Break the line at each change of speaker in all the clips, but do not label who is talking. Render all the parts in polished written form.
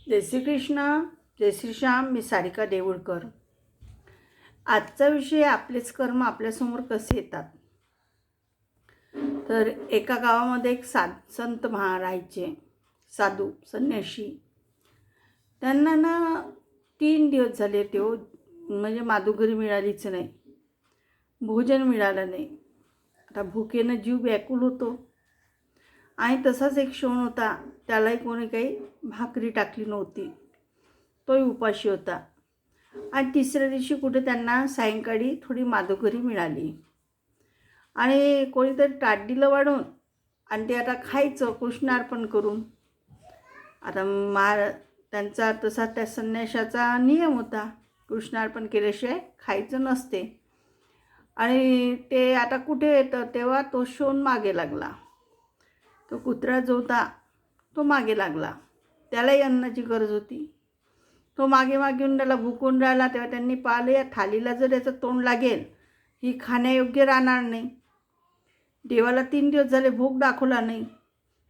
जय श्री कृष्ण, जय श्री श्याम. मी सारिका देऊळकर. आजचा विषय आपलेच कर्म आपल्यासमोर कसे येतात. तर एका गावामध्ये एक संत राहायचे, साधू संन्याशी. त्यांना ना 3 दिवस झाले ते म्हणजे माधुकरी मिळालीच नाही, भोजन मिळालं नाही. आता भुकेनं जीव व्याकुल होतो. आणि तसाच एक क्षण होता, त्यालाही कोणी काही भाकरी टाकली नव्हती, तोही उपाशी होता. आणि तिसऱ्या दिवशी कुठे त्यांना सायंकाळी थोडी माधुकरी मिळाली आणि कोणीतरी ताट दिलं वाढून, आणि ते आता खायचं कृष्णार्पण करून. आता त्यांचा तसा त्या संन्याशाचा नियम होता, कृष्णार्पण केल्याशिवाय खायचं नसते. आणि ते आता कुठे येतं तेव्हा तो शोन मागे लागला. तो कुत्रा जो होता तो मागे लागला, त्यालाही अन्नाची गरज होती. तो मागे येऊन त्याला भुकून राहिला. तेव्हा त्यांनी पाहिलं, या थालीला जर याचं तोंड लागेल ही खाण्यायोग्य राहणार नाही. देवाला 3 दिवस झाले भूक दाखवला नाही,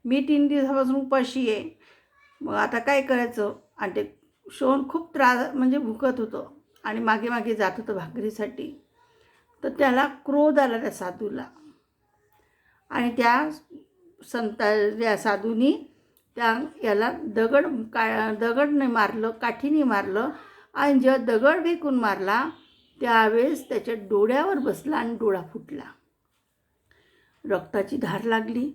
मी 3 दिवसापासून उपाशी आहे, मग आता काय करायचं. आणि ते शोन खूप म्हणजे भुकत होतं आणि मागे जात होतं भाकरीसाठी. तर त्याला क्रोध आला त्या साधूला. आणि त्या साधूनी याला दगडने मारलं, काठीने मारलं. आणि जेव्हा दगड फेकून मारला त्यावेळेस त्याच्या डोळ्यावर बसला आणि डोळा फुटला. रक्ताची धार लागली.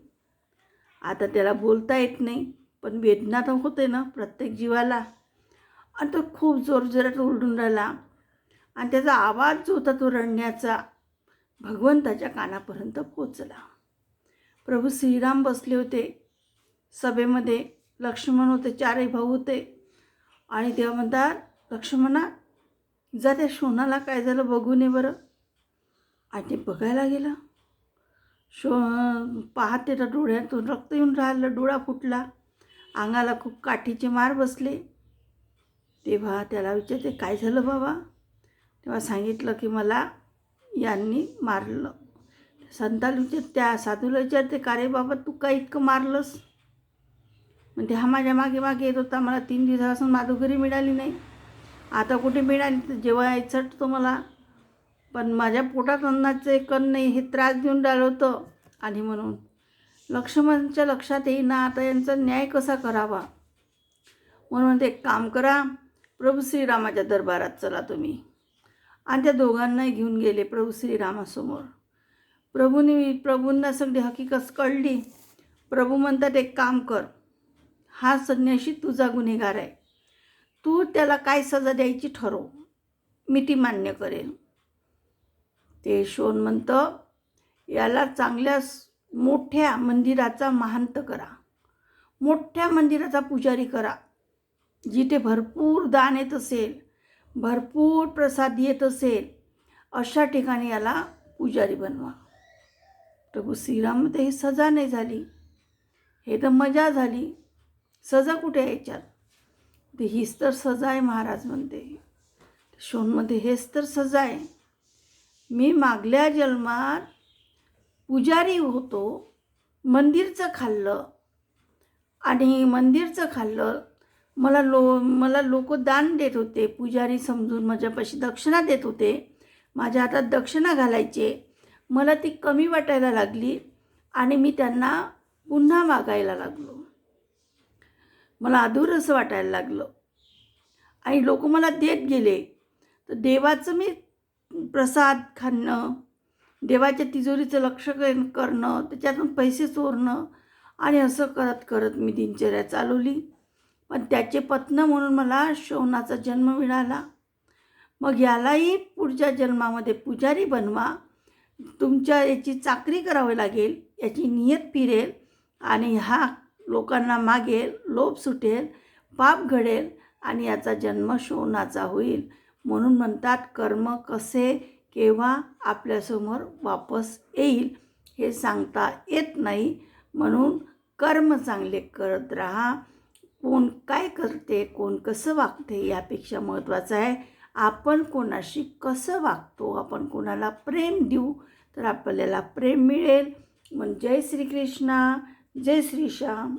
आता त्याला बोलता येत नाही, पण वेदना तर होते ना प्रत्येक जीवाला. आणि तो खूप जोरजोरात ओरडून राहिला. आणि त्याचा आवाज जो होता तो रडण्याचा भगवंताच्या कानापर्यंत पोचला. प्रभू श्रीराम बसले होते सभेमध्ये, लक्ष्मण होते, 4 भाऊ होते. आणि तेव्हा म्हणतात, लक्ष्मणा जा त्या शोनाला काय झालं बघून ये बरं. आणि ते बघायला गेला. पाहते तर डोळ्यातून रक्त येऊन राहिलं, डोळा फुटला, अंगाला खूप काठीचे मार बसले. तेव्हा त्याला विचारते, काय झालं बाबा. तेव्हा सांगितलं की मला यांनी मारलं. संताला त्या साधूला विचारते, का रे बाबा तू काय इतकं मारलंस. म्हणजे हा माझ्या मागे येत होता, मला 3 दिवसापासून माधुकरी मिळाली नाही, आता कुठे मिळाली तर जेव्हा चटतो मला, पण माझ्या पोटात अन्नाचे कण नाही, हे त्रास देऊन राहिलं होतं. आणि म्हणून लक्ष्मणच्या लक्षात येईना आता यांचा न्याय कसा करावा. म्हणून ते एक काम करा, प्रभू श्रीरामाच्या दरबारात चला तुम्ही. आणि त्या दोघांनाही घेऊन गेले प्रभू श्रीरामासमोर. प्रभूंना सगळी हकीकत कळली. प्रभू म्हणतात, एक काम कर, हा संन्याशी तुझा गुन्हेगार आहे, तू त्याला काय सजा द्यायची ठरव, मी ती मान्य करेल. ते शोन म्हणतं, याला चांगल्या मोठ्या मंदिराचा महंत करा, मोठ्या मंदिराचा पुजारी करा, जिथे भरपूर दान येत असेल, भरपूर प्रसाद येत असेल, अशा ठिकाणी याला पुजारी बनवा. प्रभू श्रीराम म्हणते, ही सजा नाही झाली, हे तर मजा झाली, सजा कुठे आहे याच्यात. ते हीच तर सजा आहे महाराज म्हणते. शोनमध्ये हेच तर सजा आहे. मी मागल्या जन्मात पुजारी होतो, मंदिरचं खाल्लं, आणि मंदिरचं खाल्लं मला लोक दान देत होते, पुजारी समजून माझ्यापाशी दक्षिणा देत होते, माझ्या हातात दक्षिणा घालायचे, मला ती कमी वाटायला लागली आणि मी त्यांना पुन्हा मागायला लागलो, मला अधुरस वाटायला लागलं. आणि लोक मला देत गेले, तर देवाचं मी प्रसाद खाणं, देवाच्या तिजोरीचं लक्ष करणं, त्याच्यातून पैसे चोरणं, आणि असं करत करत मी दिनचर्या चालवली. पण त्याचे पत्न म्हणून मला शोनाचा जन्म मिळाला. मग यालाही पुढच्या जन्मामध्ये पुजारी बनवा, तुमच्या याची चाकरी करावी लागेल, याची नियत फिरेल, आणि हा लोकांना मागेल, लोभ सुटेल, पाप घडेल, आणि याचा जन्म शोनाचा होईल. म्हणून म्हणतात, कर्म कसे केव्हा आपल्यासमोर वापस येईल हे सांगता येत नाही. म्हणून कर्म चांगले करत राहा. कोण काय करते, कोण कसं वागते, यापेक्षा महत्त्वाचं आहे आपण कोणाशी कसं वागतो. आपण कोणाला प्रेम देऊ तर आपल्याला प्रेम मिळेल. जय श्रीकृष्ण, जय श्री श्याम.